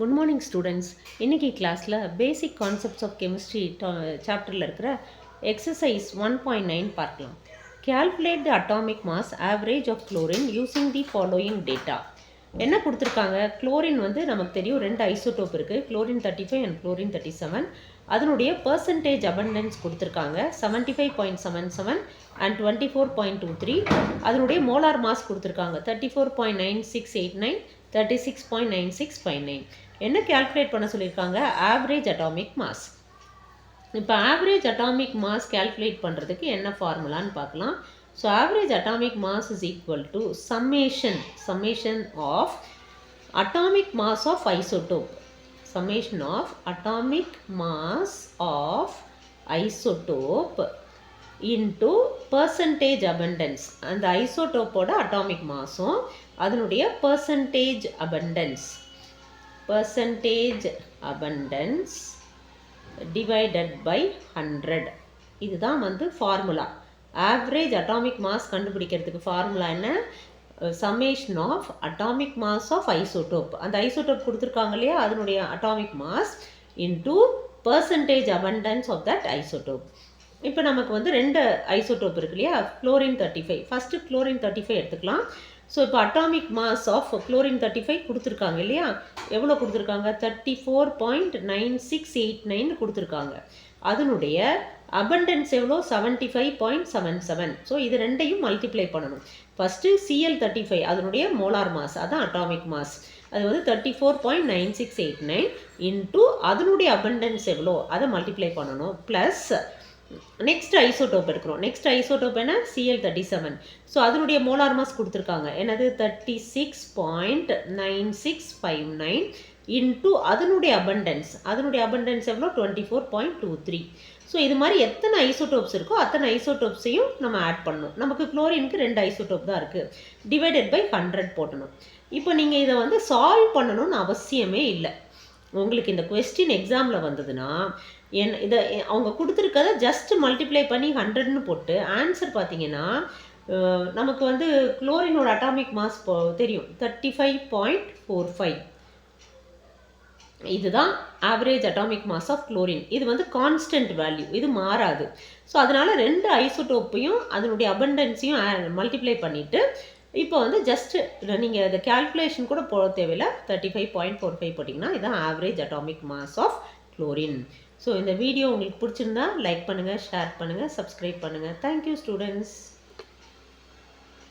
Good morning students. இன்னைக்கு கிளாஸில் பேசிக் concepts of chemistry சாப்டரில் இருக்கிற எக்ஸசைஸ் 1.9 பார்க்கலாம். Calculate the atomic mass average of chlorine using the following data. என்ன கொடுத்துருக்காங்க? குளோரின் வந்து நமக்கு தெரியும், ரெண்டு ஐசோடோப் இருக்குது, குளோரின் 35 அண்ட் குளோரின் 37. அதனுடைய பர்சன்டேஜ் அபண்டன்ஸ் கொடுத்துருக்காங்க 75.77 அண்ட் 24.23. அதனுடைய மோலார் மாஸ் கொடுத்துருக்காங்க 34.9689, 36.9659. என்ன கால்குலேட் பண்ண சொல்லியிருக்காங்க? Average atomic mass. இப்போ ஆவரேஜ் அட்டாமிக் மாஸ் கால்குலேட் பண்ணுறதுக்கு என்ன ஃபார்முலான்னு பார்க்கலாம். So average atomic mass is equal to summation of atomic mass of isotope, summation of atomic mass of isotope into percentage abundance. அந்த ஐசோடோப்போட அட்டாமிக் மாஸும் அதனுடைய percentage abundance divided by 100. இதுதான் வந்து formula. Average atomic mass கண்டுபிடிக்கிறதுக்கு formula என்ன? summation of atomic mass of isotope. அந்த isotope கொடுத்துருக்காங்க இல்லையா, அதனுடைய atomic mass into percentage abundance of that isotope. இப்போ நமக்கு வந்து ரெண்டு ஐசோடோப் இருக்கு இல்லையா, குளோரின் 35. ஃபஸ்ட்டு குளோரின் 35 எடுத்துக்கலாம். ஸோ இப்போ அட்டாமிக் மாஸ் ஆஃப் குளோரின் 35 கொடுத்துருக்காங்க இல்லையா, எவ்வளோ கொடுத்துருக்காங்க? 34.9689 கொடுத்துருக்காங்க. அதனுடைய abundance எவ்வளோ? 75.77. ஸோ இது ரெண்டையும் மல்டிப்ளை பண்ணணும். ஃபஸ்ட்டு Cl35 அதனுடைய மோலார் மாஸ், அதான் அட்டாமிக் மாஸ், அது வந்து 34.9689 இன்ட்டு அதனுடைய abundance எவ்வளோ அதை மல்டிப்ளை பண்ணணும். ப்ளஸ் நெக்ஸ்ட் ஐசோடோப் எடுக்கிறோம். நெக்ஸ்ட் ஐசோடோப் என்ன? Cl37. ஸோ அதனுடைய மோலார் மாஸ் கொடுத்துருக்காங்க என்னது? 36.9659 இன்ட்டு அதனுடைய abundance எவ்வளோ? 24.23. ஸோ இது மாதிரி எத்தனை ஐசோடோப்ஸ் இருக்கோ அத்தனை ஐசோடோப்ஸையும் நம்ம ஆட் பண்ணணும். நமக்கு குளோரினுக்கு ரெண்டு ஐசோடோப் தான் இருக்குது, டிவைடட் பை 100 போட்டணும். இப்போ நீங்கள் இதை வந்து சால்வ் பண்ணணும்னு அவசியமே இல்லை. உங்களுக்கு இந்த கொஸ்டின் எக்ஸாமில் வந்ததுன்னா இதை அவங்க கொடுத்துருக்கதை ஜஸ்ட் மல்டிப்ளை பண்ணி 100ன்னு போட்டு ஆன்சர் பார்த்தீங்கன்னா நமக்கு வந்து குளோரினோட அட்டாமிக் மாஸ் தெரியும் 35.45. இதுதான் average atomic mass of chlorine. இது வந்து கான்ஸ்டன்ட் வேல்யூ, இது மாறாது. ஸோ அதனால் ரெண்டு ஐசோடோப்பையும் அதனுடைய அபண்டன்ஸையும் மல்டிப்ளை பண்ணிவிட்டு இப்போ வந்து ஜஸ்ட் நீங்கள் அதை கேல்குலேஷன் கூட போட தேவையில்லை, 35.45 போட்டிங்கன்னா இதுதான் average atomic mass of chlorine. So இந்த வீடியோ உங்களுக்கு பிடிச்சிருந்தா லைக் பண்ணுங்கள், ஷேர் பண்ணுங்கள், சப்ஸ்கிரைப் பண்ணுங்கள். Thank you students.